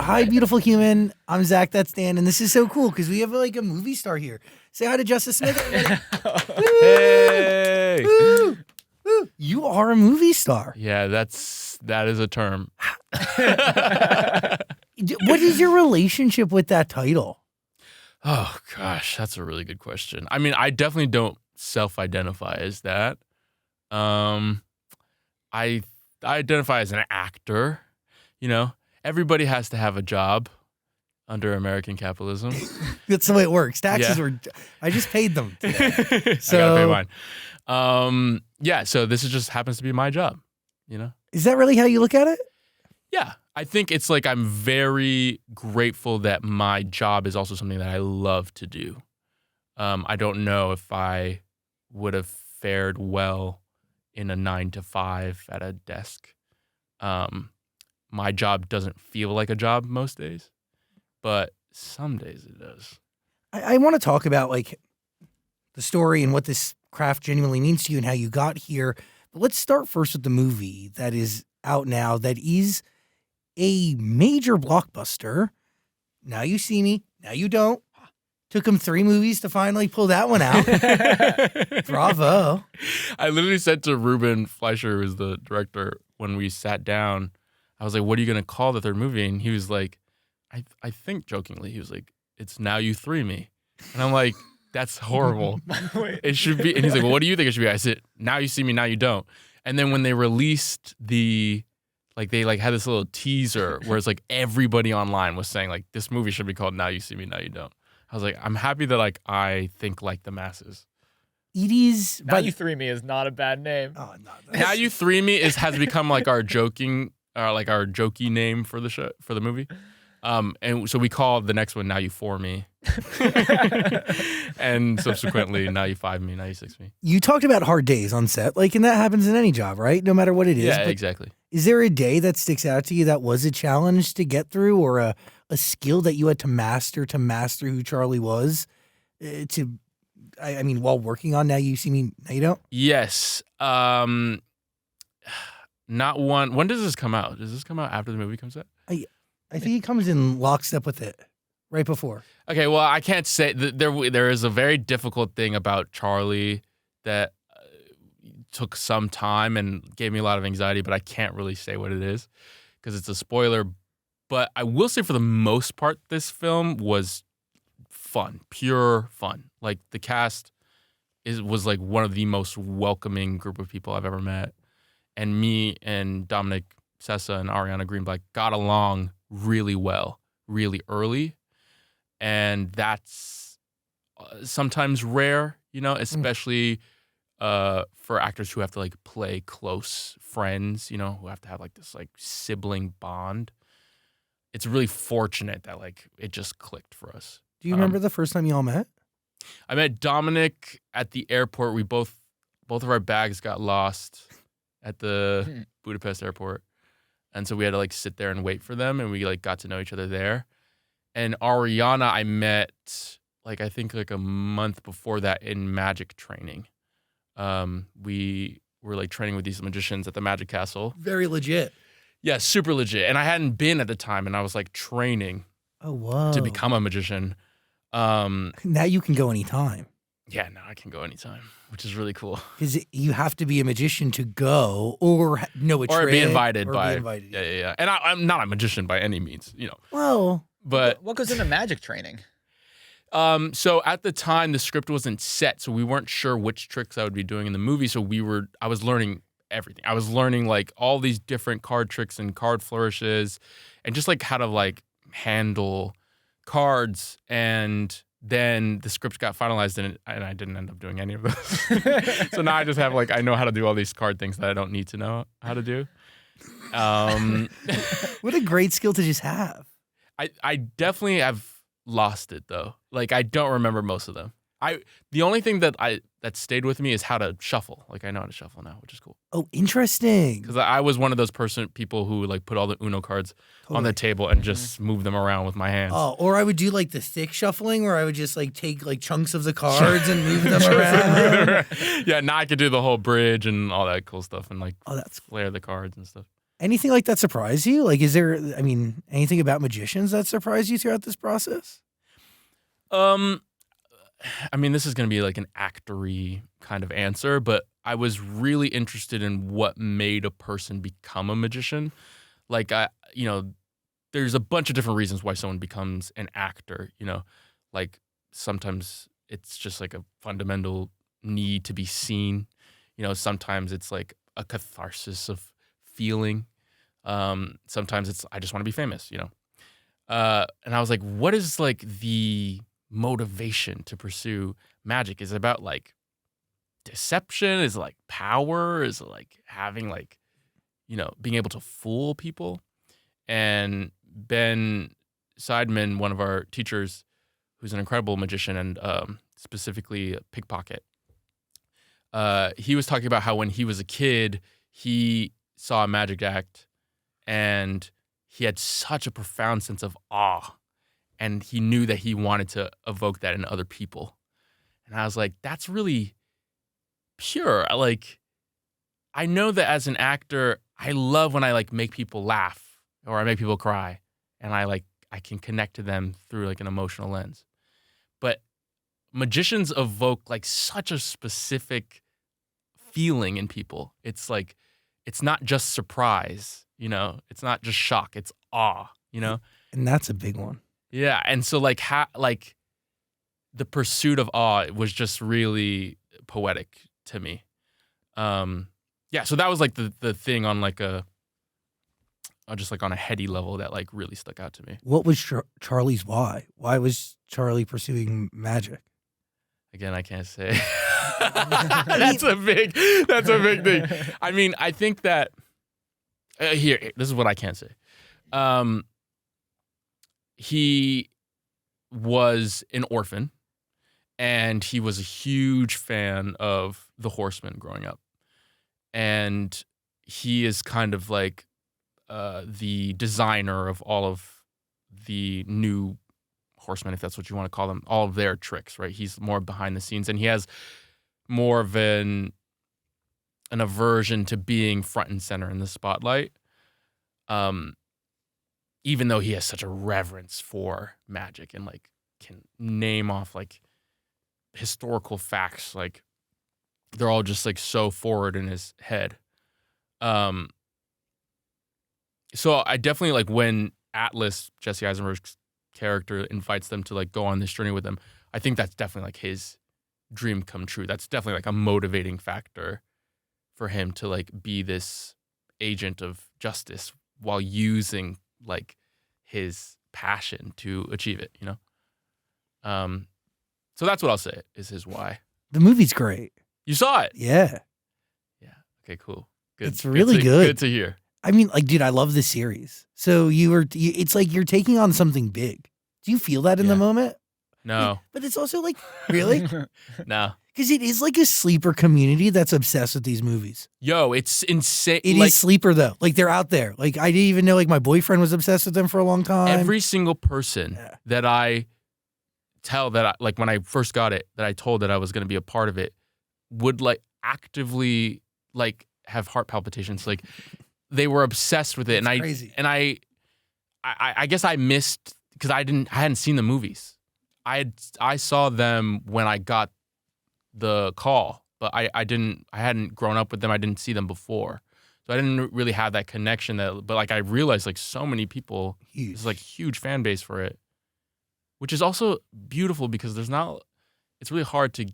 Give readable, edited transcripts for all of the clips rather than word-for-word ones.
Hi, beautiful human. I'm Zach. That's Dan, and this is so cool because we have like a movie star here. Say hi to Justice Smith. Hey. Woo! Woo! You are a movie star. Yeah, that is a term. What is your relationship with that title? Oh gosh, that's a really good question. I mean, I definitely don't self-identify as that. I identify as an actor. You know, everybody has to have a job under American capitalism. That's the way it works. Taxes Yeah. were. I just paid them today. I gotta pay mine. Yeah. So this just happens to be my job. You know. Is that really how you look at it? Yeah, I think it's like I'm very grateful that my job is also something that I love to do. I don't know if I would have fared well in a 9-to-5 at a desk. My job doesn't feel like a job most days, but some days it does. I want to talk about like the story and what this craft genuinely means to you and how you got here. But let's start first with the movie that is out now that is a major blockbuster. Now You See Me, Now You Don't. Took him 3 movies to finally pull that one out. Bravo. I literally said to Ruben Fleischer, who's the director, when we sat down, I was like, what are you going to call the third movie? And he was like, I think jokingly, he was like, it's Now You Three Me. And I'm like, that's horrible. It should be. And he's like, well, what do you think it should be? I said, Now You See Me, Now You Don't. And then when they released they had this little teaser where it's like everybody online was saying like this movie should be called Now You See Me, Now You Don't. I was like, I'm happy that like I think like the masses. It is. Now You Three Me is not a bad name. Oh, no. Now You Three Me has become like our jokey name for the show, for the movie. And so we call the next one Now You Four Me. And subsequently Now You Five Me, Now You Six Me. You talked about hard days on set, like, and that happens in any job, right? No matter what it is. Yeah, But exactly. is there a day that sticks out to you that was a challenge to get through, or a skill that you had to master who Charlie was? I mean, while working on Now You See Me, Now You Don't? Yes. Not one. When does this come out? Does this come out after the movie comes out? I think it comes in lockstep with it, right before. Okay, well, I can't say there is a very difficult thing about Charlie that took some time and gave me a lot of anxiety, but I can't really say what it is because it's a spoiler. But I will say for the most part, this film was fun, pure fun. Like the cast was like one of the most welcoming group of people I've ever met. And me and Dominic Sessa and Ariana Greenblatt got along really well, really early. And that's sometimes rare, you know, especially for actors who have to like play close friends, you know, who have to have like this like sibling bond. It's really fortunate that like it just clicked for us. Do you remember the first time you all met? I met Dominic at the airport. We both of our bags got lost at the Budapest airport. And so we had to like sit there and wait for them, and we like got to know each other there. And Ariana I met like I think like a month before that in magic training. We were like training with these magicians at the Magic Castle. Very legit. Yeah, super legit. And I hadn't been at the time, and I was like training to become a magician. Now you can go anytime. Yeah, now I can go anytime, which is really cool. Because you have to be a magician to go, or know a trick. Or be invited or by. Be invited. Yeah. And I'm not a magician by any means, you know. Well, but What goes into magic training? So at the time the script wasn't set, so we weren't sure which tricks I would be doing in the movie. So I was learning everything. I was learning like all these different card tricks and card flourishes, and just like how to like handle cards. And then the script got finalized, and I didn't end up doing any of those. So now I just have like I know how to do all these card things that I don't need to know how to do. what a great skill to just have. I definitely have lost it though. Like I don't remember most of them. The only thing that stayed with me is how to shuffle. Like I know how to shuffle now, which is cool. Oh, interesting. Because I was one of those people who like put all the Uno cards on the table and just move them around with my hands. Oh, or I would do like the thick shuffling where I would just like take like chunks of the cards and move them around. Yeah, now I could do the whole bridge and all that cool stuff and like that's flare the cards and stuff. Anything like that surprise you? Like, is there, I mean, anything about magicians that surprised you throughout this process? I mean, this is going to be like an actory kind of answer, but I was really interested in what made a person become a magician. Like, there's a bunch of different reasons why someone becomes an actor, like sometimes it's just like a fundamental need to be seen. Sometimes it's like a catharsis of feeling. Sometimes it's, I just want to be famous, and I was like, what is like the motivation to pursue magic? Is it about like deception? Is it like power? Is it like having like, being able to fool people? And Ben Seidman, one of our teachers, who's an incredible magician and specifically a pickpocket, he was talking about how when he was a kid, he saw a magic act and he had such a profound sense of awe. And he knew that he wanted to evoke that in other people. And I was like, that's really pure. Like, I know that as an actor, I love when I like make people laugh or I make people cry. And I can connect to them through like an emotional lens. But magicians evoke like such a specific feeling in people. It's like, it's not just surprise, it's not just shock, it's awe, And that's a big one. Yeah, and so like the pursuit of awe was just really poetic to me. Yeah, so that was like the thing on like just like on a heady level that like really stuck out to me. What was Charlie's why? Why was Charlie pursuing magic? Again, I can't say. That's a big thing. I mean, I think that here, this is what I can say. He was an orphan, and he was a huge fan of The Horseman growing up. And he is kind of like the designer of all of the new horsemen, if that's what you want to call them, all of their tricks, right? He's more behind the scenes, and he has more of an aversion to being front and center in the spotlight. Even though he has such a reverence for magic and like can name off like historical facts, like they're all just like so forward in his head. So I definitely like when Atlas, Jesse Eisenberg's character, invites them to like go on this journey with him, I think that's definitely like his dream come true. That's definitely like a motivating factor for him to like be this agent of justice while using like his passion to achieve it, So that's what I'll say is his why. The movie's great. You saw it? Yeah. Yeah. Okay, cool. Good. It's really good. Good to hear. I mean, like, dude, I love this series. So it's like you're taking on something big. Do you feel that in the moment? No. But it's also like, really? No. Because it is like a sleeper community that's obsessed with these movies. Yo, it's insane. It is sleeper, though. Like, they're out there. Like, I didn't even know, like, my boyfriend was obsessed with them for a long time. Every single person that I tell that, like, when I first got it, that I told that I was going to be a part of it, would, like, actively, like, have heart palpitations. Like, they were obsessed with it. It's and crazy. I guess I missed, because I hadn't seen the movies. I saw them when I got the call, but I hadn't grown up with them. I didn't see them before. So I didn't really have that connection but like I realized like so many people, there's like huge fan base for it, which is also beautiful because it's really hard to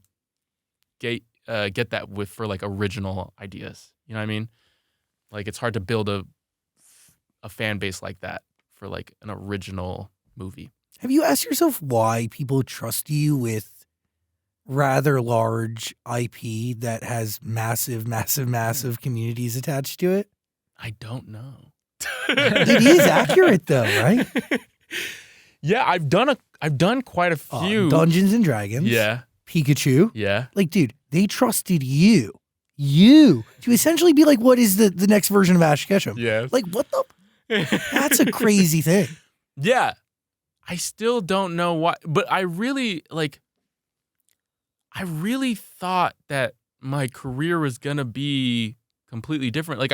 get that for like original ideas. You know what I mean? Like it's hard to build a fan base like that for like an original movie. Have you asked yourself why people trust you with rather large IP that has massive communities attached to it? I don't know. It is accurate though, right? Yeah, I've done quite a few. Dungeons and Dragons. Yeah. Pikachu. Yeah. Like, dude, they trusted you to essentially be like, what is the next version of Ash Ketchum? Yeah. Like, what the? That's a crazy thing. Yeah. I still don't know why, but I really thought that my career was gonna be completely different. Like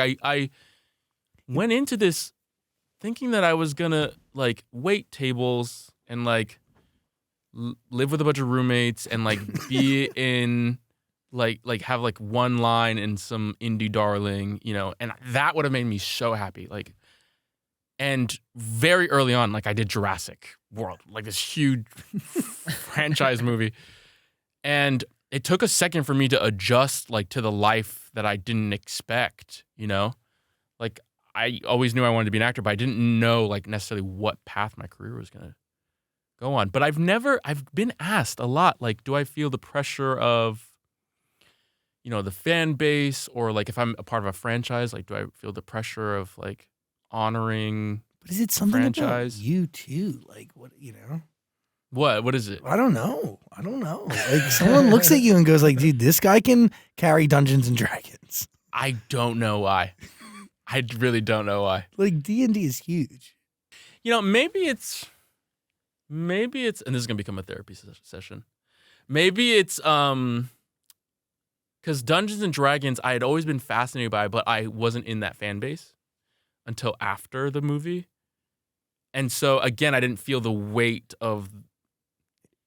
went into this thinking that I was gonna like wait tables and like live with a bunch of roommates and like be in like have like one line in some indie darling, you know, and that would have made me so happy. Like, and very early on, like I did Jurassic World, like this huge franchise movie, and it took a second for me to adjust like to the life that I didn't expect, you know, like I always knew I wanted to be an actor, but I didn't know like necessarily what path my career was gonna go on. But I've been asked a lot, like, do I feel the pressure of, you know, the fan base, or like if I'm a part of a franchise, like do I feel the pressure of like honoring? But is it something franchise? about you too? Like what, you know? What is it? I don't know. Like someone looks at you and goes like, dude, this guy can carry Dungeons and Dragons. I don't know why. I really don't know why. Like D&D is huge. You know, maybe it's, and this is gonna become a therapy session. Maybe it's because Dungeons and Dragons I had always been fascinated by, but I wasn't in that fan base until after the movie, and so again I didn't feel the weight of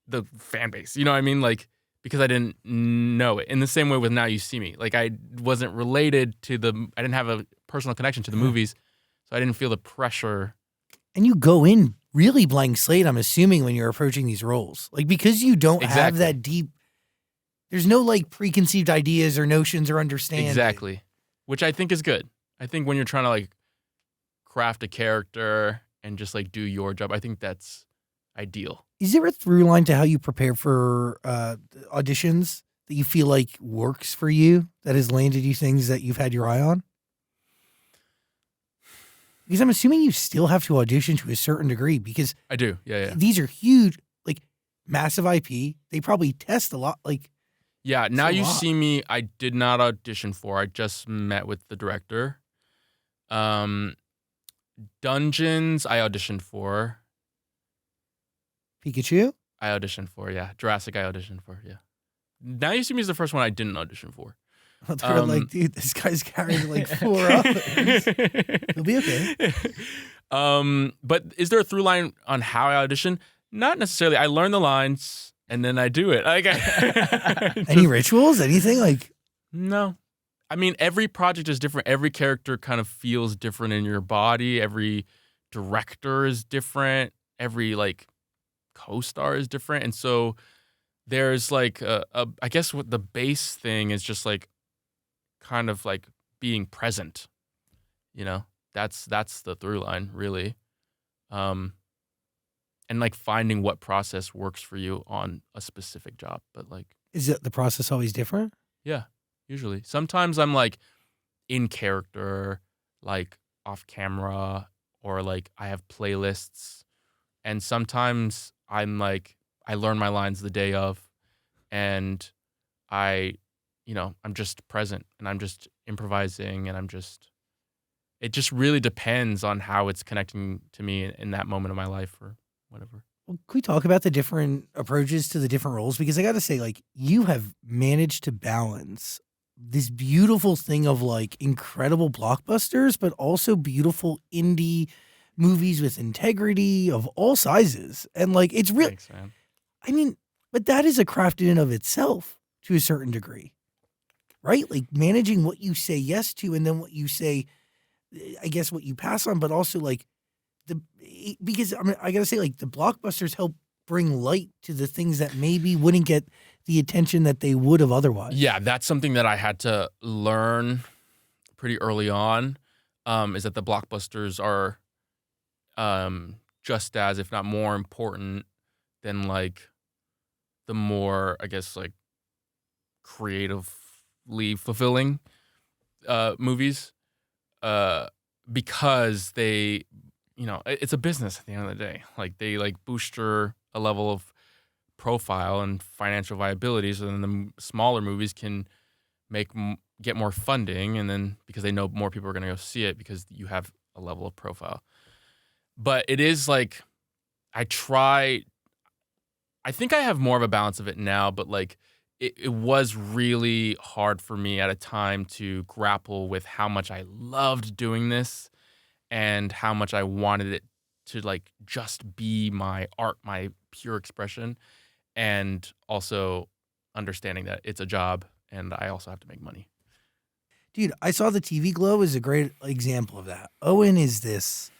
the fan base. You know what I mean? Like because I didn't know it. In the same way with Now You See Me, like I wasn't related to I didn't have a personal connection to the movies, so I didn't feel the pressure. And you go in really blank slate, I'm assuming, when you're approaching these roles. Like, because you don't have that deep, there's no, like, preconceived ideas or notions or understanding. Exactly. Which I think is good. I think when you're trying to, like, craft a character and just, like, do your job, I think that's ideal. Is there a through line to how you prepare for auditions that you feel like works for you, that has landed you things that you've had your eye on? Because I'm assuming you still have to audition to a certain degree, because I do. Yeah. These are huge, like massive IP. They probably test a lot. Like, yeah. Now You See Me, I did not audition for. I just met with the director. Dungeons, I auditioned for. Pikachu? I auditioned for, yeah. Jurassic, I auditioned for, yeah. Now You See Me is the first one I didn't audition for. They're like, dude, this guy's carrying like 4 others. He'll be okay. But is there a through line on how I audition? Not necessarily. I learn the lines and then I do it. Like, any rituals? Anything like? No. I mean, every project is different. Every character kind of feels different in your body. Every director is different. Every like co-star is different. And so there's like I guess what the base thing is just like kind of like being present, you know, that's the through line really. And like finding what process works for you on a specific job. But like, is it the process always different? Yeah, usually. Sometimes I'm like in character, like off camera, or like I have playlists. And sometimes I'm like, I learn my lines the day of, and I'm just present and I'm just improvising, and it just really depends on how it's connecting to me in that moment of my life or whatever. Well, can we talk about the different approaches to the different roles? Because I got to say, like, you have managed to balance this beautiful thing of like incredible blockbusters, but also beautiful indie movies with integrity of all sizes. And like, it's really, Thanks, man. I mean, but that is a craft in and of itself to a certain degree, right? Like managing what you say yes to, and then what you say, I guess what you pass on, but also like because I mean, I gotta say, like, the blockbusters help bring light to the things that maybe wouldn't get the attention that they would have otherwise. Yeah, that's something that I had to learn pretty early on, is that the blockbusters are just as, if not more important than like the more, I guess, like creatively fulfilling movies, because they, it's a business at the end of the day. Like they like booster a level of profile and financial viability, so then the smaller movies can get more funding, and then because they know more people are going to go see it because you have a level of profile. But it is like, I think I have more of a balance of it now, but like it was really hard for me at a time to grapple with how much I loved doing this and how much I wanted it to like just be my art, my pure expression, and also understanding that it's a job and I also have to make money. Dude, I saw the TV Glow is a great example of that. Owen is this.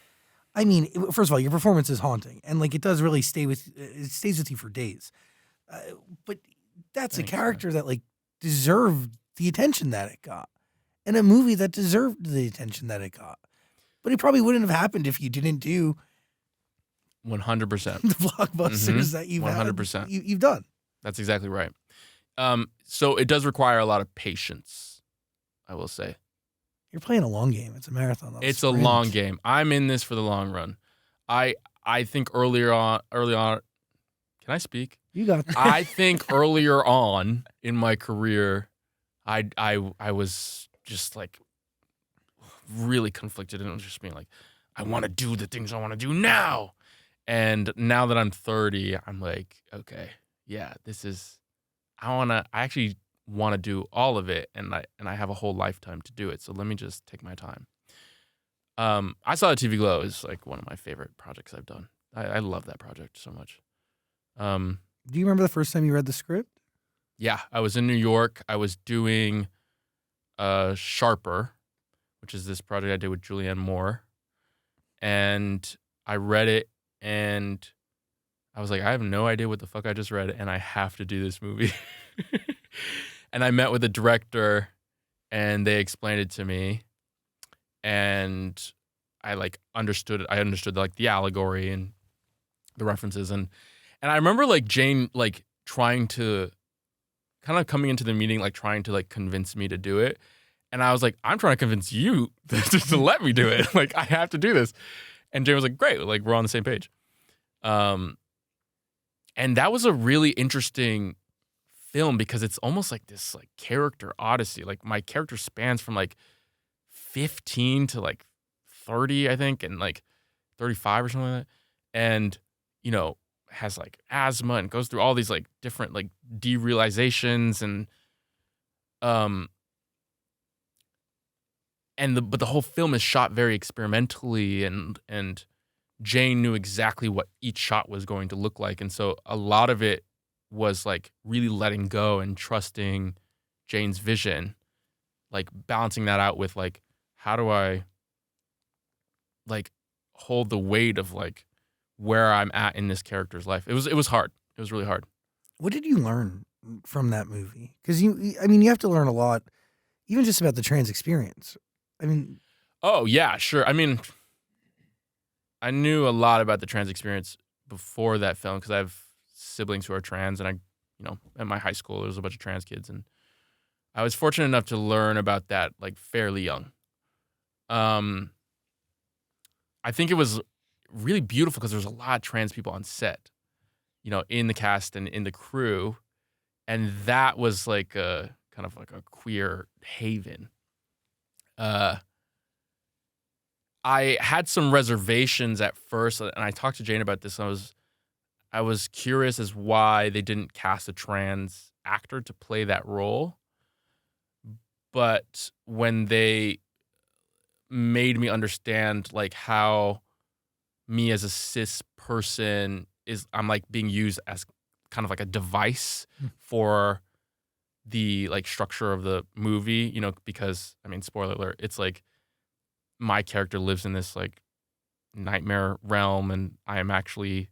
I mean, first of all, your performance is haunting, and like it does really it stays with you for days. But that's Thanks, a character that like deserved the attention that it got, and a movie that deserved the attention that it got. But it probably wouldn't have happened if you didn't do 100%. the blockbusters that you've 100%. You've done. That's exactly right. So it does require a lot of patience, I will say. You're playing a long game. It's a marathon. Not It's a sprint. long game. I'm in this for the long run. I think early on, can I speak? You got this. I think earlier on in my career, I was just like really conflicted and just being like, I want to do the things I want to do now. And now that I'm 30, I'm like, okay, yeah, I actually want to do all of it, and I have a whole lifetime to do it. So let me just take my time. I saw the TV Glow is like one of my favorite projects I've done. I love that project so much. Do you remember the first time you read the script? Yeah, I was in New York. I was doing Sharper, which is this project I did with Julianne Moore, and I read it, and I was like, I have no idea what the fuck I just read, and I have to do this movie. And I met with the director, and they explained it to me, and I like understood it. I understood like the allegory and the references, and I remember like Jane like trying to kind of coming into the meeting like trying to like convince me to do it, and I was like, I'm trying to convince you just to let me do it. Like I have to do this, and Jane was like, great, like we're on the same page. And that was a really interesting film because it's almost like this like character odyssey. Like my character spans from like 15 to like 30, I think, and like 35 or something like that. And, you know, has like asthma and goes through all these like different like derealizations and but the whole film is shot very experimentally and Jane knew exactly what each shot was going to look like. And so a lot of it was like really letting go and trusting Jane's vision, like balancing that out with like, how do I like hold the weight of like where I'm at in this character's life? It was hard. It was really hard. What did you learn from that movie? Because you have to learn a lot, even just about the trans experience. I mean, oh yeah, sure. I mean, I knew a lot about the trans experience before that film because I have siblings who are trans, and at my high school there was a bunch of trans kids, and I was fortunate enough to learn about that like fairly young. I think it was really beautiful because there was a lot of trans people on set, in the cast and in the crew, and that was like a kind of like a queer haven. I had some reservations at first, and I talked to Jane about this. I was curious as why they didn't cast a trans actor to play that role. But when they made me understand like how me as a cis person I'm like being used as kind of like a device for the like structure of the movie, because I mean, spoiler alert, it's like my character lives in this like nightmare realm and I am actually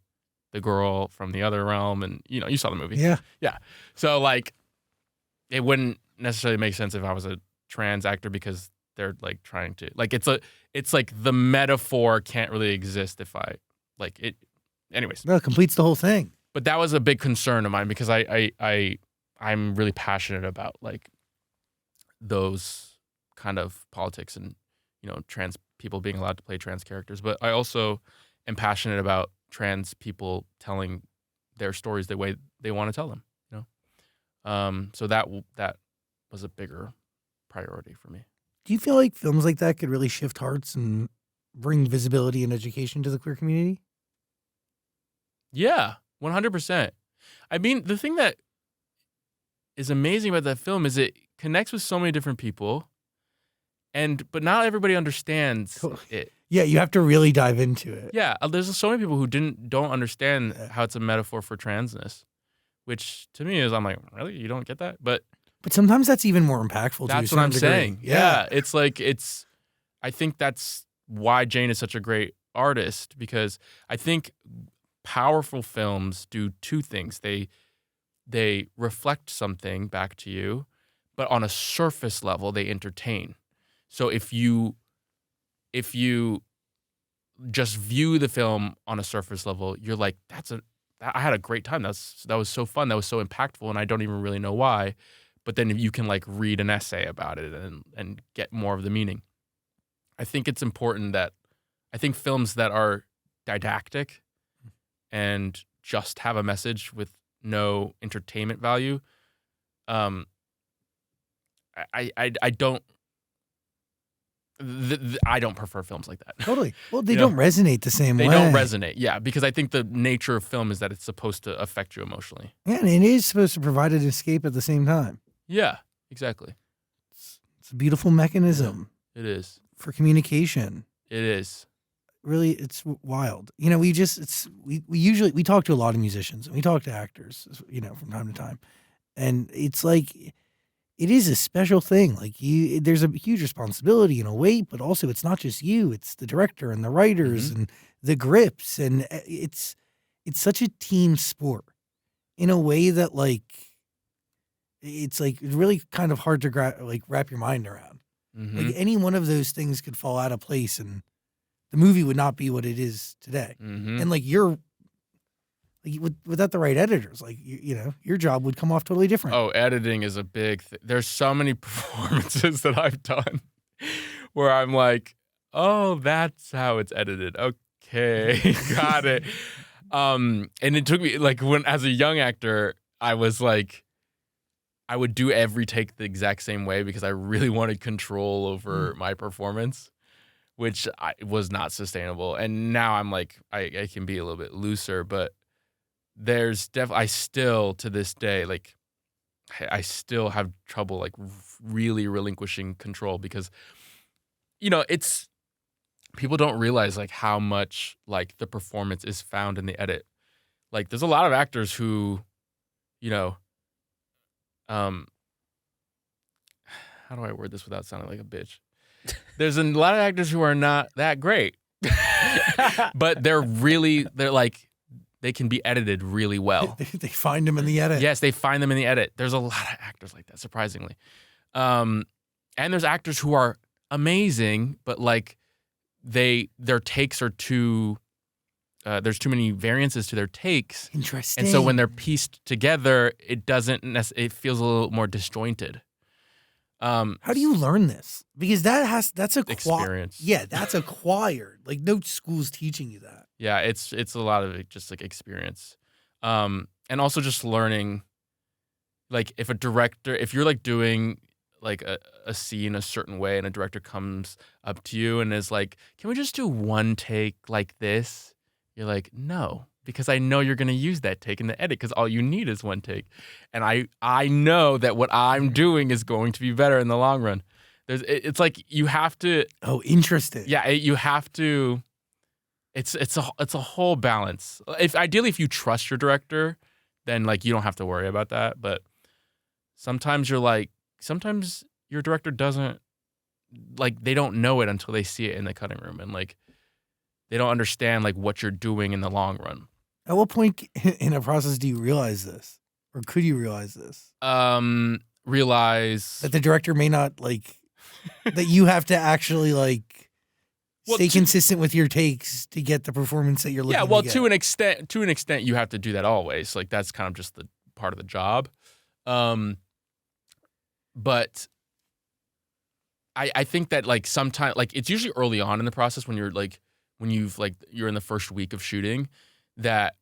the girl from the other realm, and you saw the movie. Yeah. So like it wouldn't necessarily make sense if I was a trans actor because they're like trying to like it's like the metaphor can't really exist if I like it. Anyways, No, it completes the whole thing. but that was a big concern of mine because I'm really passionate about like those kind of politics and trans people being allowed to play trans characters, but I also am passionate about trans people telling their stories the way they want to tell them. So that was a bigger priority for me. Do you feel like films like that could really shift hearts and bring visibility and education to the queer community? Yeah, 100%. I mean, the thing that is amazing about that film is it connects with so many different people, but not everybody understands it. Yeah, you have to really dive into it. Yeah, there's so many people who don't understand how it's a metaphor for transness, which to me is, I'm like, really? You don't get that? But sometimes that's even more impactful to a that's what I'm certain degree. saying. Yeah, it's like, I think that's why Jane is such a great artist, because I think powerful films do two things. They reflect something back to you, but on a surface level, they entertain. So if you just view the film on a surface level, you're like, I had a great time. That was so fun. That was so impactful, and I don't even really know why. But then you can like read an essay about it and get more of the meaning. I think it's important that films that are didactic and just have a message with no entertainment value, I don't. I don't prefer films like that. Totally. Well, they don't resonate the same way. They don't resonate, yeah, because I think the nature of film is that it's supposed to affect you emotionally. Yeah, and it is supposed to provide an escape at the same time. Yeah, exactly. It's a beautiful mechanism. It is. For communication. It is. Really, it's wild. You know, we usually talk to a lot of musicians and we talk to actors, you know, from time to time. And it's like, it is a special thing. Like there's a huge responsibility and a weight, but also it's not just you, it's the director and the writers and the grips. And it's such a team sport in a way that like, it's like really kind of hard to wrap your mind around. Like any one of those things could fall out of place and the movie would not be what it is today. And like without the right editors, like you know, your job would come off totally different. Oh, editing is a big thing. There's so many performances that I've done where I'm like, oh, that's how it's edited. Okay, got it. And it took me like as a young actor, I was like, I would do every take the exact same way because I really wanted control over my performance, which was not sustainable. And now I'm like, I can be a little bit looser, but there's I still to this day, like I still have trouble like really relinquishing control because, you know, people don't realize like how much like the performance is found in the edit. Like there's a lot of actors who, you know, how do I word this without sounding like a bitch? There's a lot of actors who are not that great, but they're like, they can be edited really well. They find them in the edit. Yes, they find them in the edit. There's a lot of actors like that, surprisingly. And there's actors who are amazing, but like their takes are too, there's too many variances to their takes. Interesting. And so when they're pieced together, it it feels a little more disjointed. How do you learn this? Because that's experience. Yeah, that's acquired. Like no school's teaching you that. Yeah, it's a lot of it, just like experience, and also just learning. Like if you're like doing like a scene a certain way, and a director comes up to you and is like, "Can we just do one take like this?" You're like, "No." Because I know you're going to use that take in the edit because all you need is one take. And I know that what I'm doing is going to be better in the long run. It's like you have to. Oh, interesting. Yeah, you have to. It's a whole balance. Ideally, if you trust your director, then like you don't have to worry about that. But sometimes sometimes your director doesn't, like they don't know it until they see it in the cutting room. And like they don't understand like what you're doing in the long run. At what point in a process do you realize this? Or could you realize this? Realize that the director may not like, that you have to actually like stay consistent with your takes to get the performance that you're looking for. Yeah, well, to an extent, you have to do that always. Like that's kind of just the part of the job. But I think that like sometimes, like it's usually early on in the process when you're in the first week of shooting that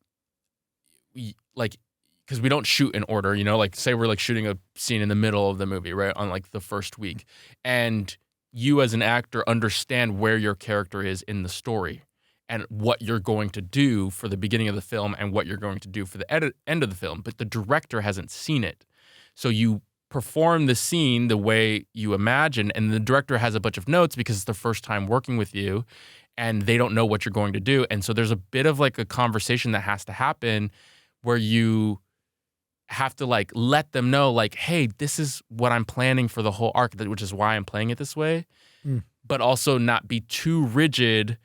because we don't shoot in order, you know, like say we're like shooting a scene in the middle of the movie, right, on like the first week, and you as an actor understand where your character is in the story and what you're going to do for the beginning of the film and what you're going to do for the end of the film, but the director hasn't seen it. So you perform the scene the way you imagine, and the director has a bunch of notes because it's the first time working with you, and they don't know what you're going to do. And so there's a bit of like a conversation that has to happen where you have to like let them know like, hey, this is what I'm planning for the whole arc, which is why I'm playing it this way, but also not be too rigid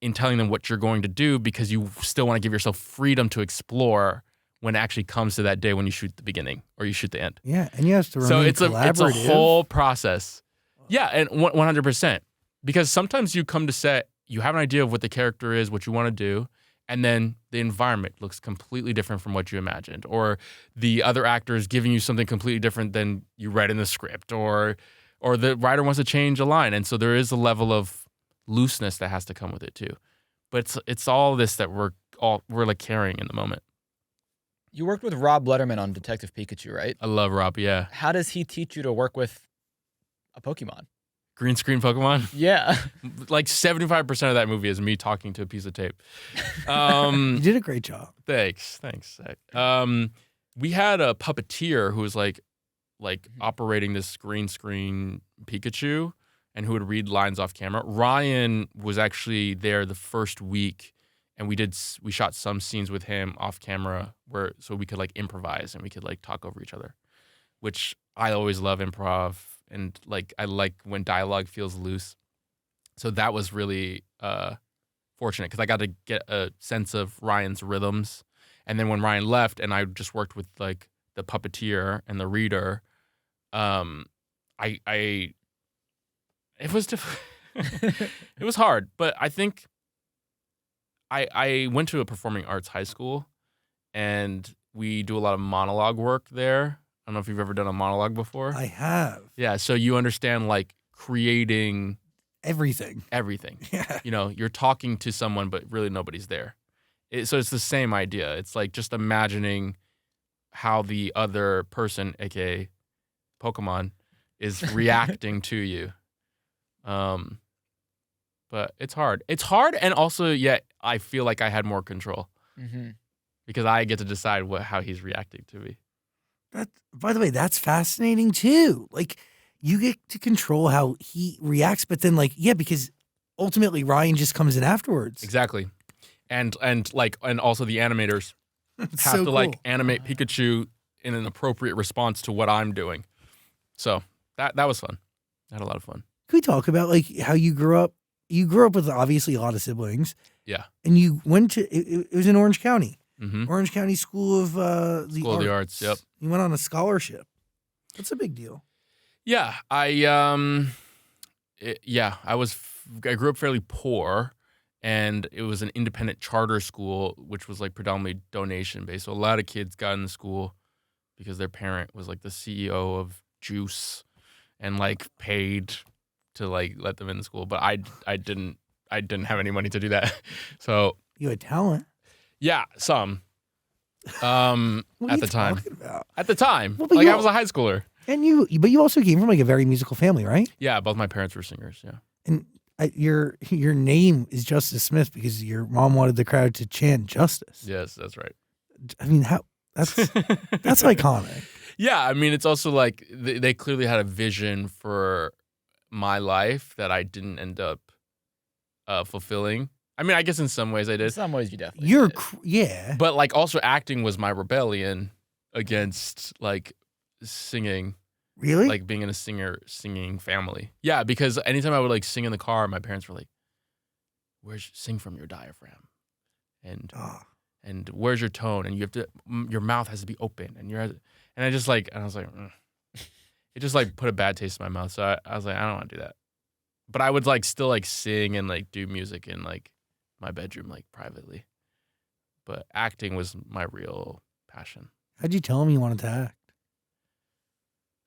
in telling them what you're going to do because you still want to give yourself freedom to explore when it actually comes to that day when you shoot the beginning or you shoot the end. Yeah, and you have to remain So it's collaborative. a whole process. Yeah, and 100%. Because sometimes you come to set, you have an idea of what the character is, what you want to do, and then the environment looks completely different from what you imagined, or the other actor is giving you something completely different than you read in the script, or the writer wants to change a line, and so there is a level of looseness that has to come with it too. But it's all this that we're like carrying in the moment. You worked with Rob Letterman on Detective Pikachu, right? I love Rob. Yeah, How does he teach you to work with a Pokemon? green screen Pokemon. Yeah. Like 75% of that movie is me talking to a piece of tape. You did a great job. Thanks, Zach. We had a puppeteer who was like operating this green screen Pikachu, and who would read lines off camera. Ryan was actually there the first week, and we shot some scenes with him off camera so we could like improvise and we could like talk over each other, which I always love improv, and like I like when dialogue feels loose. So that was really fortunate because I got to get a sense of Ryan's rhythms. And then when Ryan left and I just worked with like the puppeteer and the reader, it was it was hard, but I think I went to a performing arts high school, and we do a lot of monologue work there. I don't know if you've ever done a monologue before. I have. Yeah, so you understand like creating Everything. Yeah. You know, you're talking to someone, but really nobody's there. So it's the same idea. It's like just imagining how the other person, aka Pokemon, is reacting to you. But it's hard. It's hard, and also, yet I feel like I had more control because I get to decide how he's reacting to me. By the way, that's fascinating too. Like, you get to control how he reacts, but then because ultimately Ryan just comes in afterwards. Exactly, and also the animators have to like animate Pikachu in an appropriate response to what I'm doing. So that was fun. I had a lot of fun. Can we talk about like how you grew up? You grew up with obviously a lot of siblings. Yeah. And you went to it was in Orange County. Mm-hmm. Orange County School of the School of the Arts. Yep. You went on a scholarship. That's a big deal. Yeah, I grew up fairly poor, and it was an independent charter school, which was like predominantly donation based. So a lot of kids got in the school because their parent was like the CEO of Juice, and like paid to like let them in the school. But I didn't have any money to do that. So You had talent. yeah, some. What are at you the time. talking about? At the time, Well, but like you I was a high schooler. And you also came from like a very musical family, right? Yeah, both my parents were singers. Yeah. And your name is Justice Smith because your mom wanted the crowd to chant justice. Yes, that's right. I mean, that's iconic. Yeah, I mean, it's also like they clearly had a vision for my life that I didn't end up fulfilling. I mean, I guess in some ways I In did. some ways, you definitely You're did. yeah. But like also acting was my rebellion against like singing, Really? like being in a singing family. Yeah, because anytime I would like sing in the car, my parents were like, sing from your diaphragm. And where's your tone? And you have to, your mouth has to be open. And I was like, it just like put a bad taste in my mouth. So I was like, I don't want to do that. But I would like still like sing and like do music in like my bedroom, like privately. But acting was my real passion. How'd you tell him you wanted to act?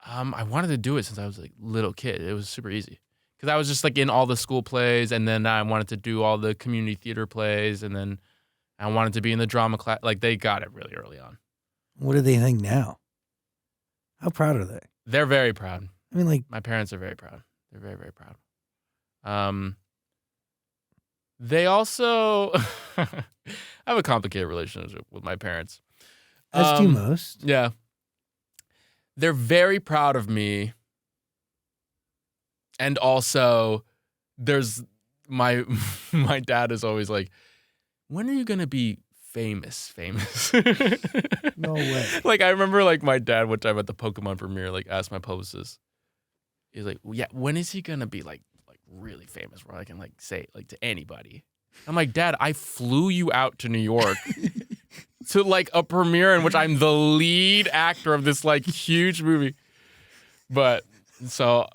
I wanted to do it since I was like little kid. It was super easy because I was just like in all the school plays, and then I wanted to do all the community theater plays, and then I wanted to be in the drama class. Like they got it really early on. What do they think now? How proud are they? They're very proud. I mean, like, My parents are very proud. They're very, very proud. They also I have a complicated relationship with my parents. as do most. Yeah. they're very proud of me. And also, there's my dad is always like, when are you going to be famous? No way. Like, I remember, like, my dad one time at the Pokemon premiere, like, asked my publicist, he's like, well, yeah, when is he going to be, like really famous where I can, like, say, like, to anybody? I'm like, Dad, I flew you out to New York to, like, a premiere in which I'm the lead actor of this, like, huge movie. But, so,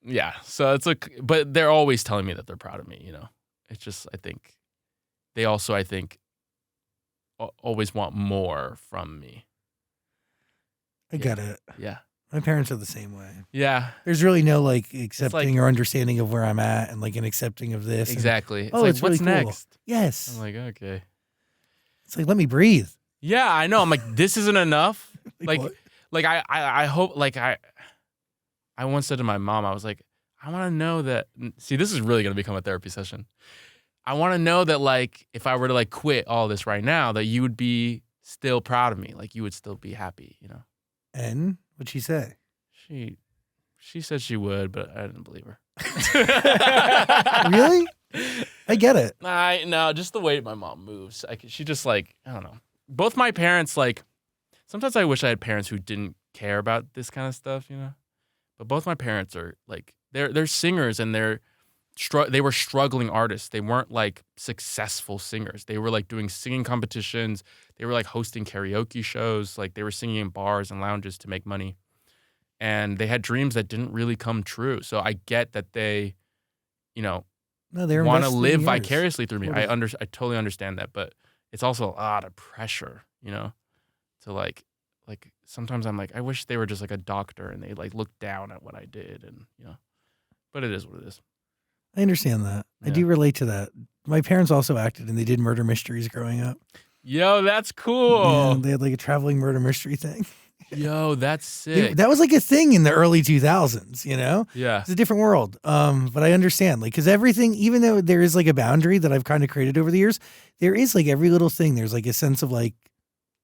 yeah. So, it's like, but they're always telling me that they're proud of me, you know? It's just, I think, they also, I think, always want more from me. I get it. Yeah. My parents are the same way. Yeah. There's really no like accepting or understanding of where I'm at and like an accepting of this. Exactly. And, It's like, it's what's really cool. next? Yes. I'm like, okay. It's like, let me breathe. Yeah, I know. I'm like, this isn't enough. What? Like I hope, like I once said to my mom, I was like, I want to know that, see, this is really going to become a therapy session. I want to know that, like, if I were to, like, quit all this right now, that you would be still proud of me. Like, you would still be happy, you know? And what'd she say? She said she would, but I didn't believe her. Really? I get it. No, just the way my mom moves. She just, like, I don't know. Both my parents, like, sometimes I wish I had parents who didn't care about this kind of stuff, you know? But both my parents are, like, they're singers, and they were struggling artists. They weren't, like, successful singers. They were, like, doing singing competitions. They were, like, hosting karaoke shows. Like, they were singing in bars and lounges to make money. And they had dreams that didn't really come true. So I get that they, you know, want to live vicariously through me. I totally understand that. But it's also a lot of pressure, you know, to, like sometimes I'm like, I wish they were just, like, a doctor and they, like, looked down at what I did. And, you know, but it is what it is. I understand that. Yeah. I do relate to that. My parents also acted and they did murder mysteries growing up. Yo, that's cool. Yeah, they had like a traveling murder mystery thing. Yo, that's sick. That was like a thing in the early 2000s, you know? Yeah. It's a different world. But I understand, like, because everything, even though there is like a boundary that I've kind of created over the years, there is like every little thing. There's like a sense of like,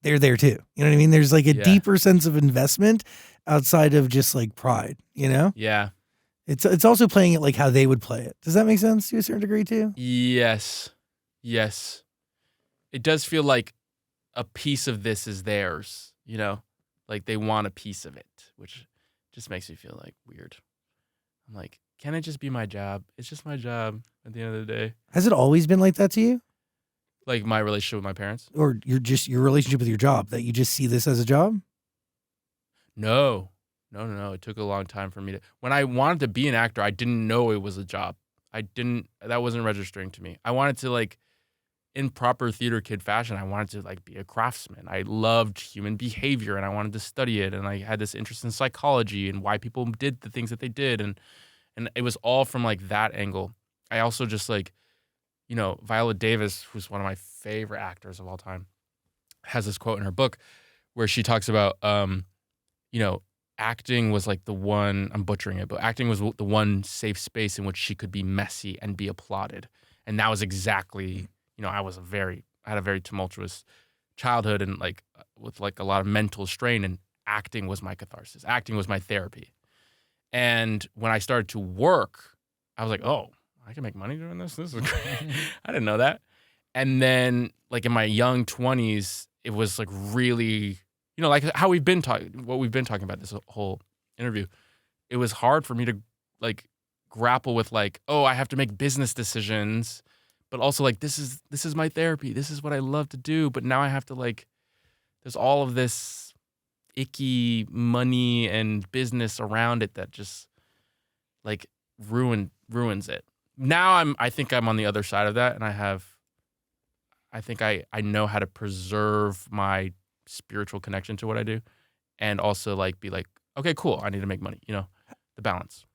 they're there too. You know what I mean? There's like a deeper sense of investment outside of just like pride, you know? Yeah. It's also playing it like how they would play it. Does that make sense to a certain degree too? Yes. It does feel like a piece of this is theirs, you know? Like they want a piece of it, which just makes me feel like weird. I'm like, can it just be my job? It's just my job at the end of the day. Has it always been like that to you? Like my relationship with my parents? Or your relationship with your job, that you just see this as a job? No. It took a long time for me to, when I wanted to be an actor, I didn't know it was a job. That wasn't registering to me. I wanted to, like, in proper theater kid fashion, I wanted to, like, be a craftsman. I loved human behavior and I wanted to study it. And I had this interest in psychology and why people did the things that they did. And it was all from, like, that angle. I also just, like, you know, Viola Davis, who's one of my favorite actors of all time, has this quote in her book where she talks about, you know, acting was like the one, I'm butchering it, but acting was the one safe space in which she could be messy and be applauded. And that was exactly, you know, I had a very tumultuous childhood and like with like a lot of mental strain, and acting was my catharsis. Acting was my therapy. And when I started to work, I was like, oh, I can make money doing this? This is great. I didn't know that. And then like in my young 20s, it was like really, you know, like how what we've been talking about this whole interview, it was hard for me to like grapple with like, oh, I have to make business decisions, but also like this is my therapy. This is what I love to do. But now I have to like, there's all of this icky money and business around it that just like ruins it. Now I think I'm on the other side of that, and I think I know how to preserve my spiritual connection to what I do, and also like be like, okay, cool, I need to make money, you know, the balance.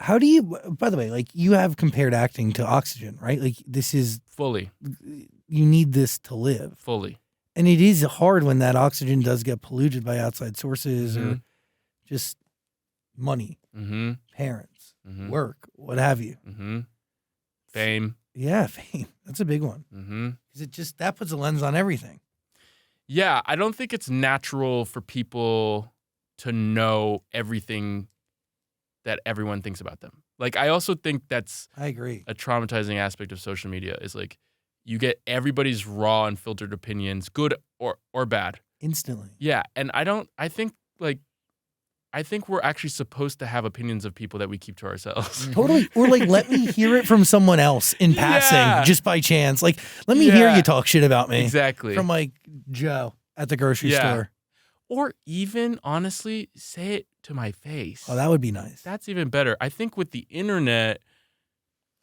How do you, by the way, like you have compared acting to oxygen, right? Like this is Fully. You need this to live. Fully. And it is hard when that oxygen does get polluted by outside sources or just money, parents, work, what have you. Fame. Yeah, fame. That's a big one. Because that puts a lens on everything. Yeah, I don't think it's natural for people to know everything that everyone thinks about them. Like, I also think that's I agree. a traumatizing aspect of social media is like you get everybody's raw and filtered opinions, good or bad. Instantly. Yeah, and I think we're actually supposed to have opinions of people that we keep to ourselves. Totally. Or like, let me hear it from someone else in passing, Yeah. just by chance. Like, let me hear Yeah. you talk shit about me. Exactly. From like Joe at the grocery Yeah. store. Or even, honestly, say it to my face. Oh, that would be nice. That's even better. I think with the internet,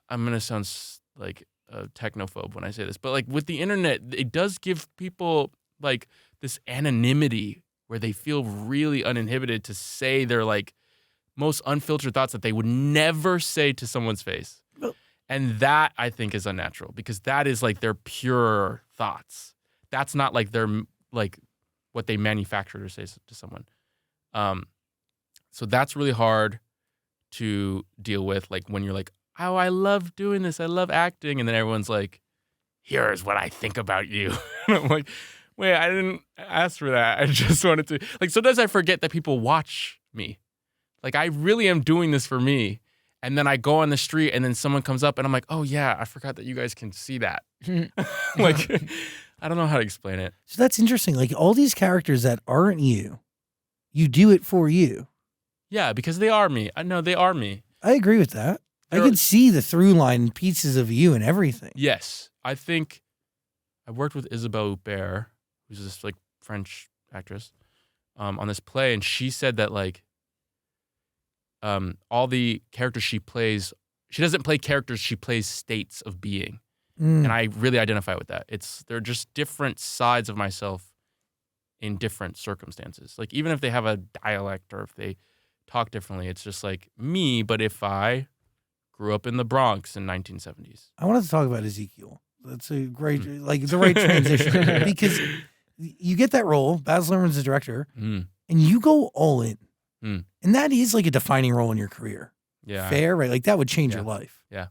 I'm going to sound like a technophobe when I say this, but like with the internet, it does give people like this anonymity where they feel really uninhibited to say their like most unfiltered thoughts that they would never say to someone's face. Well- And that I think is unnatural because that is like their pure thoughts. That's not like their like what they manufacture to say to someone. So that's really hard to deal with. Like when you're like, oh, I love doing this. I love acting. And then everyone's like, here's what I think about you. And I'm like, wait, I didn't ask for that. I just wanted to. Like sometimes I forget that people watch me. Like I really am doing this for me. And then I go on the street and then someone comes up and I'm like, oh yeah, I forgot that you guys can see that. Like, I don't know how to explain it. So that's interesting. Like all these characters that aren't you do it for you. Yeah, because they are me. I know they are me. I agree with that. I They're- can see the through line pieces of you and everything. Yes. I think I worked with Isabelle Huppert, who's this like French actress, on this play, and she said that like all the characters she plays, she doesn't play characters, she plays states of being. Mm. And I really identify with that. They're just different sides of myself in different circumstances. Like even if they have a dialect or if they talk differently, it's just like me, but if I grew up in the Bronx in 1970s. I wanted to talk about Ezekiel. That's a great, like the right transition because you get that role. Baz Luhrmann's the director, Mm. and you go all in, Mm. and that is like a defining role in your career. Yeah. Fair, right? Like that would change your Yeah. life. Yeah.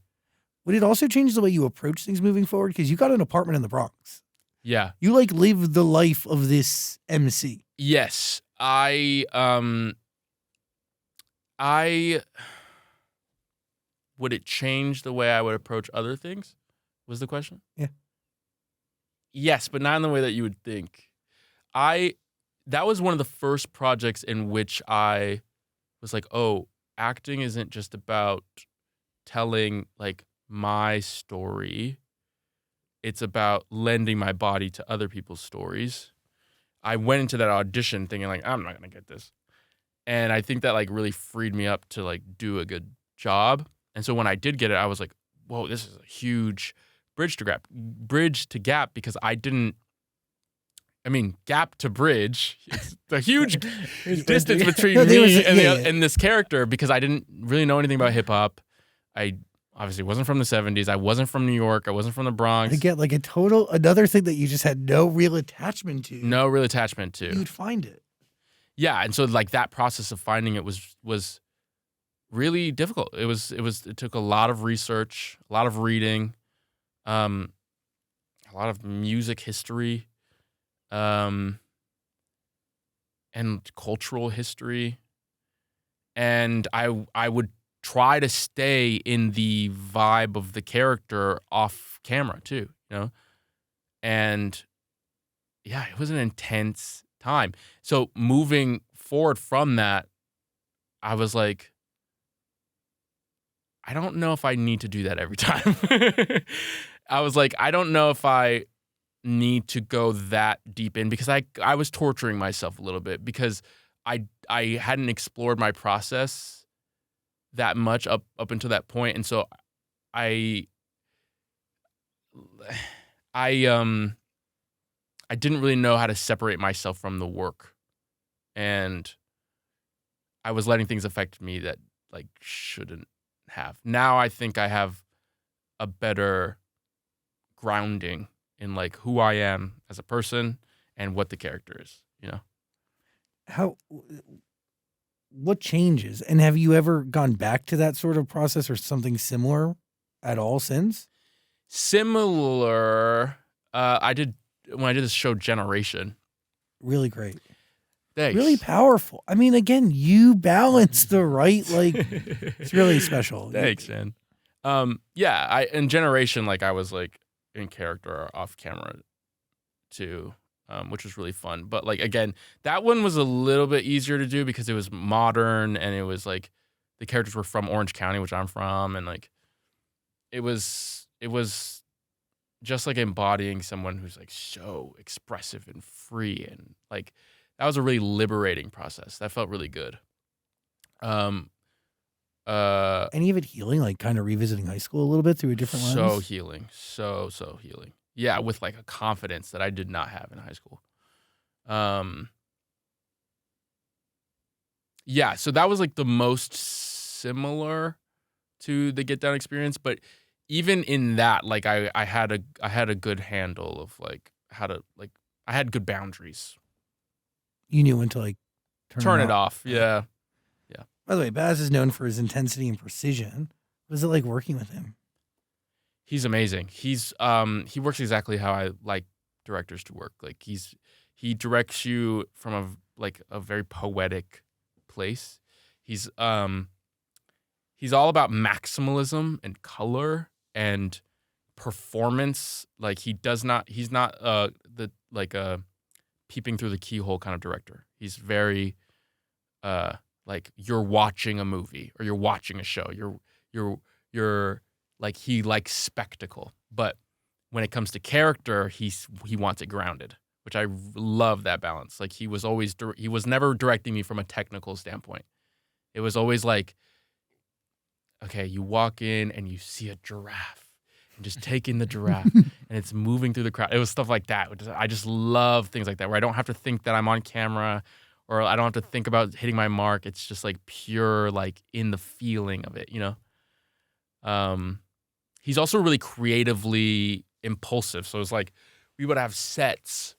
Would it also change the way you approach things moving forward? Because you got an apartment in the Bronx. Yeah. You like live the life of this MC. Yes. I would it change the way I would approach other things? Was the question? Yeah. Yes, but not in the way that you would think. That was one of the first projects in which I was like, oh, acting isn't just about telling like my story. It's about lending my body to other people's stories. I went into that audition thinking like, I'm not going to get this. And I think that like really freed me up to like do a good job. And so when I did get it, I was like, whoa, this is a huge bridge to gap because gap to bridge. It's a huge distance between No, there me was- yeah. and this character because I didn't really know anything about hip hop. I obviously wasn't from the 70s. I wasn't from New York. I wasn't from the Bronx. To get like another thing that you just had no real attachment to. No real attachment to. You'd find it. Yeah, and so like that process of finding it was really difficult. It took a lot of research, a lot of reading, a lot of music history, and cultural history. And I would try to stay in the vibe of the character off camera too, you know? And yeah, it was an intense time. So moving forward from that, I was like, I don't know if I need to do that every time. I was like, I don't know if I need to go that deep in because I was torturing myself a little bit because I hadn't explored my process that much up until that point. And so I didn't really know how to separate myself from the work. And I was letting things affect me that like shouldn't have. Now I think I have a better grounding in like who I am as a person and what the character is, you know? What changes? And have you ever gone back to that sort of process or something similar at all since? Similar, when I did this show Generation. Really great. Thanks. really powerful. I mean, again, you balance the right, like, it's really special. Thanks, man. Yeah, in Generation, like I was like in character or off camera too, which was really fun. But like again, that one was a little bit easier to do because it was modern and it was like the characters were from Orange County, which I'm from, and like it was just like embodying someone who's like so expressive and free, and like that was a really liberating process. That felt really good. Any of it healing, like kind of revisiting high school a little bit through a different lens? So healing. So healing. Yeah, with like a confidence that I did not have in high school. Yeah, so that was like the most similar to the Get Down experience, but even in that, like I had a good handle of like how to like I had good boundaries. You knew when to like Turn it off. Yeah. By the way, Baz is known for his intensity and precision. What is it like working with him? He's amazing. He works exactly how I like directors to work. Like he directs you from a very poetic place. He's all about maximalism and color and performance. Like he's not peeping through the keyhole kind of director. He's very like you're watching a movie or you're watching a show. You're like he likes spectacle, but when it comes to character, he wants it grounded, which I love that balance. Like he was never directing me from a technical standpoint. It was always like, okay, you walk in and you see a giraffe and just take in the giraffe and it's moving through the crowd. It was stuff like that. I just love things like that where I don't have to think that I'm on camera or I don't have to think about hitting my mark. It's just like pure, like in the feeling of it, you know? He's also really creatively impulsive. So it's like we would have sets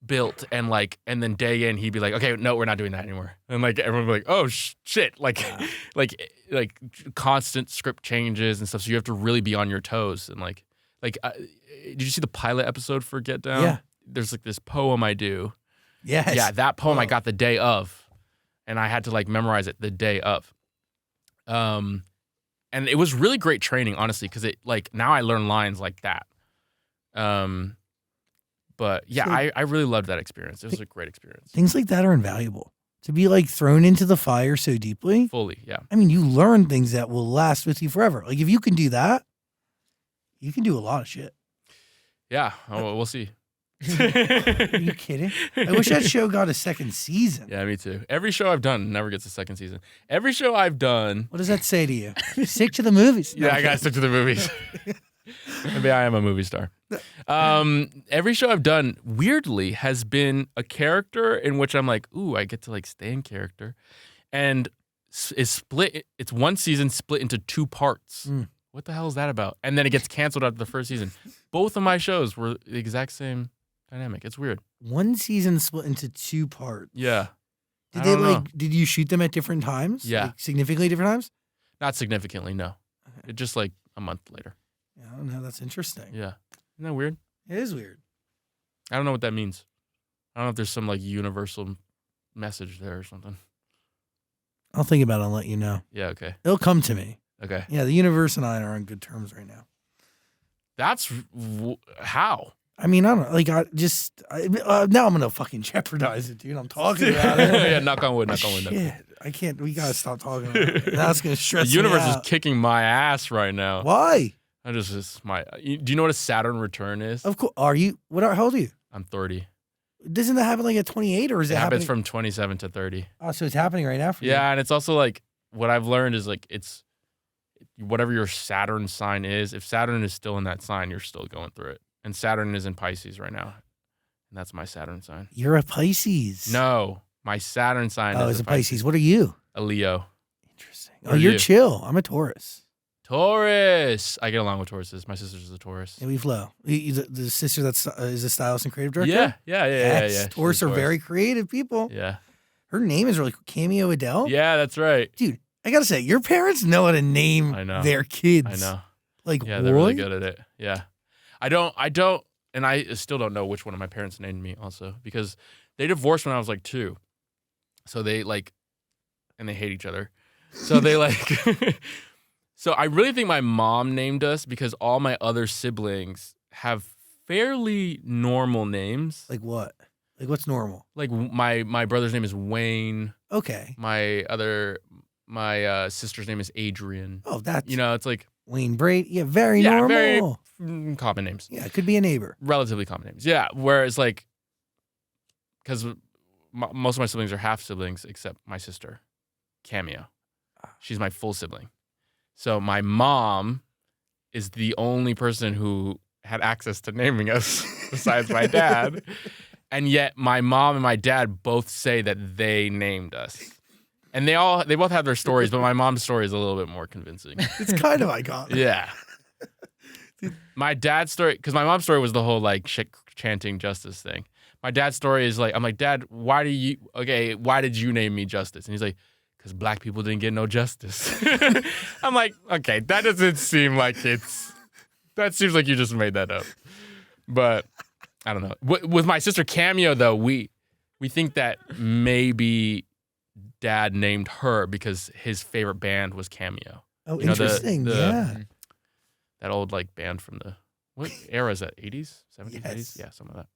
built and then day in he'd be like, okay, no, we're not doing that anymore. And like everyone would be like, oh shit. Like, Yeah. like constant script changes and stuff. So you have to really be on your toes. And did you see the pilot episode for Get Down? Yeah. There's like this poem I do. Yes. Yeah, that poem I got the day of, and I had to like memorize it the day of. And it was really great training, honestly, because it like now I learn lines like that. But yeah, So- I really loved that experience. It was a great experience. Things like that are invaluable. To be like thrown into the fire so deeply. Fully, yeah. I mean, you learn things that will last with you forever. Like if you can do that, you can do a lot of shit. Yeah, we'll see. Are you kidding? I wish that show got a second season. Yeah, me too. Every show I've done never gets a second season. Every show I've done. What does that say to you? Stick to the movies. No, Yeah, I'm I gotta kidding. stick to the movies. Maybe I am a movie star. Every show I've done, weirdly, has been a character in which I'm like, ooh, I get to like stay in character, and is split. It's one season split into two parts. Mm. What the hell is that about? And then it gets canceled after the first season. Both of my shows were the exact same dynamic. It's weird. One season split into two parts. Yeah. Did I they don't know. did you shoot them at different times? Yeah. Like, significantly different times? Not significantly, no. It just like a month later. Yeah, I don't know. That's interesting. Yeah. Isn't that weird? It is weird. I don't know what that means. I don't know if there's some like universal message there or something. I'll think about it and let you know. Yeah, okay. It'll come to me. Okay. Yeah, the universe and I are on good terms right now. That's how? I mean, I don't know. Like, now I'm going to fucking jeopardize it, dude. I'm talking about it. Yeah, knock on wood, knock on wood. knock on wood. Shit. I can't. We got to stop talking about it. That's going to The stress universe me is out. kicking my ass right now. Why? Do you know what a Saturn return is? Of course. Are you? How old are you? I'm 30. Doesn't that happen like at 28 or is It it happens happening? from 27 to 30. Oh, so it's happening right now for you. Yeah, and it's also like what I've learned is like it's whatever your Saturn sign is. If Saturn is still in that sign, you're still going through it. And Saturn is in Pisces right now, and that's my Saturn sign. You're a Pisces. No, my Saturn sign Oh, is it's a Pisces. What are you? A Leo. Interesting. What Oh, are you're you? chill. I'm a Taurus. Taurus. I get along with Tauruses. My sister's a Taurus. Yeah, we flow. The sister that's is a stylist and creative director. Yeah. Yes, She's a Taurus are very creative people. Yeah. Her name is really cool. Cameo Adele. Yeah, that's right. Dude, I gotta say, your parents know how to name I know. their kids. I know. Like, Yeah, they're really Roy? good at it. Yeah. I don't, and I still don't know which one of my parents named me also because They divorced when I was like 2. So they like, and they hate each other. So they like, so I really think my mom named us because all my other siblings have fairly normal names. Like what? Like what's normal? Like my brother's name is Wayne. Okay. My sister's name is Adrian. Oh, that's It's like Wayne Brady. Yeah, very normal. very common names. Yeah, it could be a neighbor. Relatively common names. Yeah, whereas like, because most of my siblings are half siblings except my sister, Cameo. She's my full sibling. So my mom is the only person who had access to naming us besides my dad. And yet my mom and my dad both say that they named us. And they both have their stories, but my mom's story is a little bit more convincing. It's kind of iconic. Yeah. My dad's story, because my mom's story was the whole like chanting justice thing. My dad's story is like, I'm like, Dad, why did you name me Justice? And he's like, because black people didn't get no justice. I'm like, okay, that doesn't seem like that seems like you just made that up. But I don't know. With my sister Cameo, though, we think that maybe Dad named her because his favorite band was Cameo. Oh, interesting. Yeah. That old like band from what era is that? 80s? 70s? Yes. 80s? Yeah, something like that.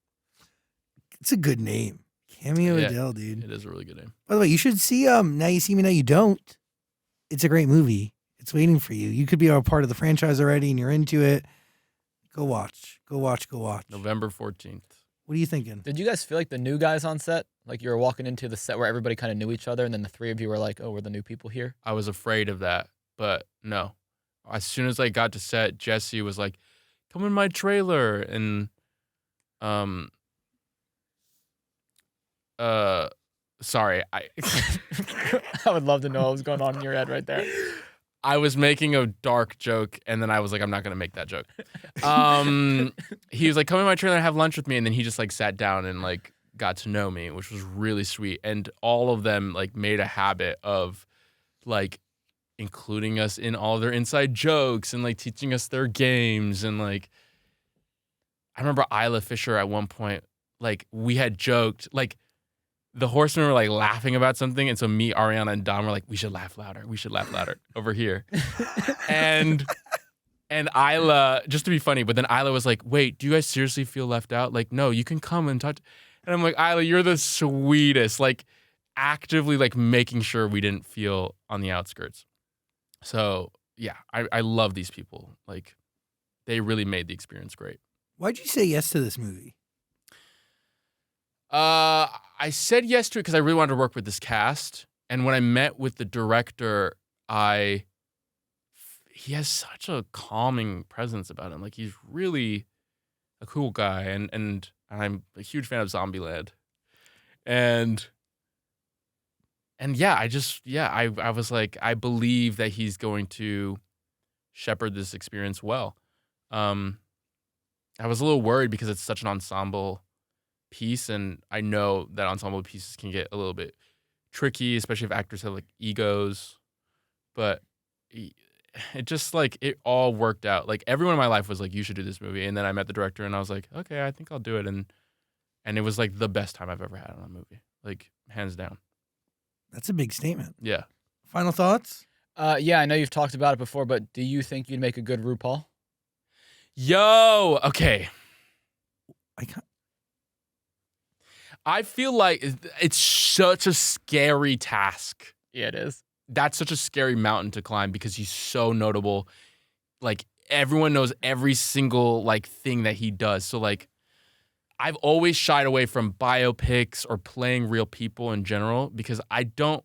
It's a good name. Cameo Adele, dude. It is a really good name. By the way, you should see Now You See Me, Now You Don't. It's a great movie. It's waiting for you. You could be a part of the franchise already and you're into it. Go watch. November 14th. What are you thinking? Did you guys feel like the new guys on set? Like you were walking into the set where everybody kind of knew each other and then the three of you were like, oh, we're the new people here? I was afraid of that, but no. As soon as I got to set, Jesse was like, come in my trailer. And sorry, I would love to know what was going on in your head right there. I was making a dark joke, and then I was like, I'm not gonna make that joke. He was like, come in my trailer and have lunch with me, and then he just like sat down and like got to know me, which was really sweet. And all of them like made a habit of like including us in all their inside jokes and like teaching us their games. And like, I remember Isla Fisher at one point, like we had joked, like the horsemen were like laughing about something. And so me, Ariana, and Dom were like, we should laugh louder over here. And Isla, just to be funny, but then Isla was like, wait, do you guys seriously feel left out? Like, no, you can come and touch. And I'm like, Isla, you're the sweetest, like actively like making sure we didn't feel on the outskirts. So yeah, I love these people. Like they really made the experience great. Why'd you say yes to this movie? I said yes to it because I really wanted to work with this cast. And when I met with the director, he has such a calming presence about him. Like he's really a cool guy, and I'm a huge fan of Zombieland. And yeah, I was like, I believe that he's going to shepherd this experience well. I was a little worried because it's such an ensemble piece, and I know that ensemble pieces can get a little bit tricky, especially if actors have like egos. But it just like it all worked out. Like everyone in my life was like, you should do this movie, and then I met the director and I was like, okay, I think I'll do it. And it was like the best time I've ever had on a movie, like hands down. That's a big statement. Yeah. Final thoughts? Yeah, I know you've talked about it before, but do you think you'd make a good RuPaul? Yo, okay. I feel like it's such a scary task. Yeah, it is. That's such a scary mountain to climb because he's so notable. Like everyone knows every single like thing that he does. So like I've always shied away from biopics or playing real people in general because I'm not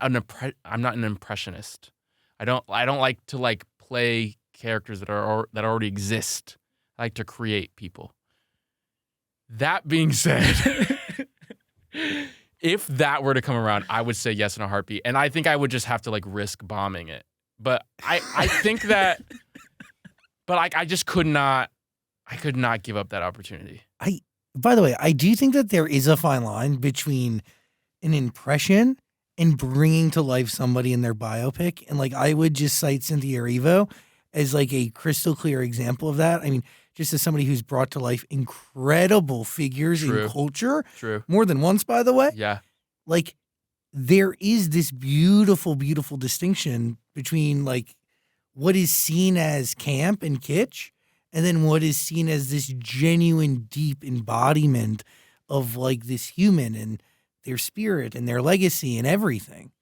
an impressionist. I don't like to like play characters that already exist. I like to create people. That being said, if that were to come around, I would say yes in a heartbeat. And I think I would just have to like risk bombing it. But I think that, but I just could not give up that opportunity. By the way, I do think that there is a fine line between an impression and bringing to life somebody in their biopic. And like, I would just cite Cynthia Erivo as like a crystal clear example of that. I mean, just as somebody who's brought to life incredible figures True. in culture, True. more than once, by the way. Yeah. Like, there is this beautiful, beautiful distinction between like what is seen as camp and kitsch, and then what is seen as this genuine, deep embodiment of like this human and their spirit and their legacy and everything.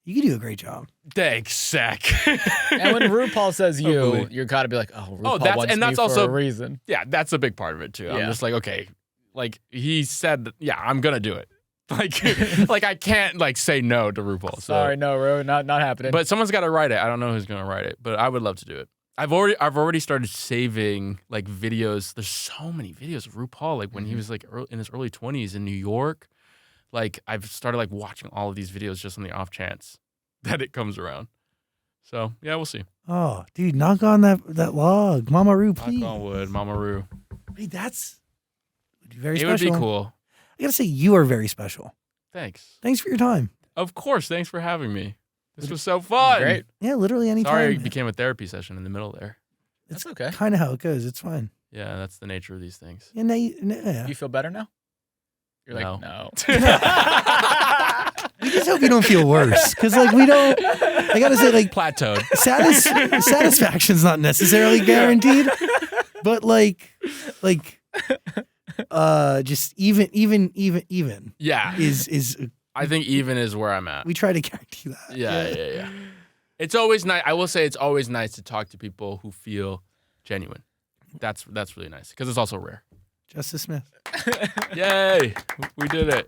You do a great job. Thanks, Zach. And when RuPaul says you, Hopefully. you got to be like, oh, RuPaul that's- wants and that's me also- for a reason. Yeah, that's a big part of it too. I'm Yeah. just like, okay, like he said, yeah, I'm gonna do it. Like, like I can't like say no to RuPaul. So. Sorry, no, Ru, not happening. But someone's got to write it. I don't know who's gonna write it, but I would love to do it. I've already started saving like videos. There's so many videos of RuPaul. Like when he was like in his early 20s in New York. Like I've started like watching all of these videos just on the off chance that it comes around. So yeah, we'll see. Oh, dude, knock on that log. Mama Ru, please. Knock on wood, Mama Ru. Hey, that's very It special. would be cool. I gotta say, you are very special. Thanks. Thanks for your time. Of course. Thanks for having me. This was so fun. Great. Yeah, literally anytime. Sorry, it became a therapy session in the middle there. That's okay. Kind of how it goes. It's fine. Yeah, that's the nature of these things. Yeah, yeah. Do you feel better now? You're like, No. no. We just hope you don't feel worse, because like we don't. I gotta say, like Plateaued. satisfaction's not necessarily guaranteed, but just even Yeah. is I think even is where I'm at. we try to guarantee that. Yeah. It's always nice. I will say it's always nice to talk to people who feel genuine. That's really nice because it's also rare. Justice Smith. Yay. We did it.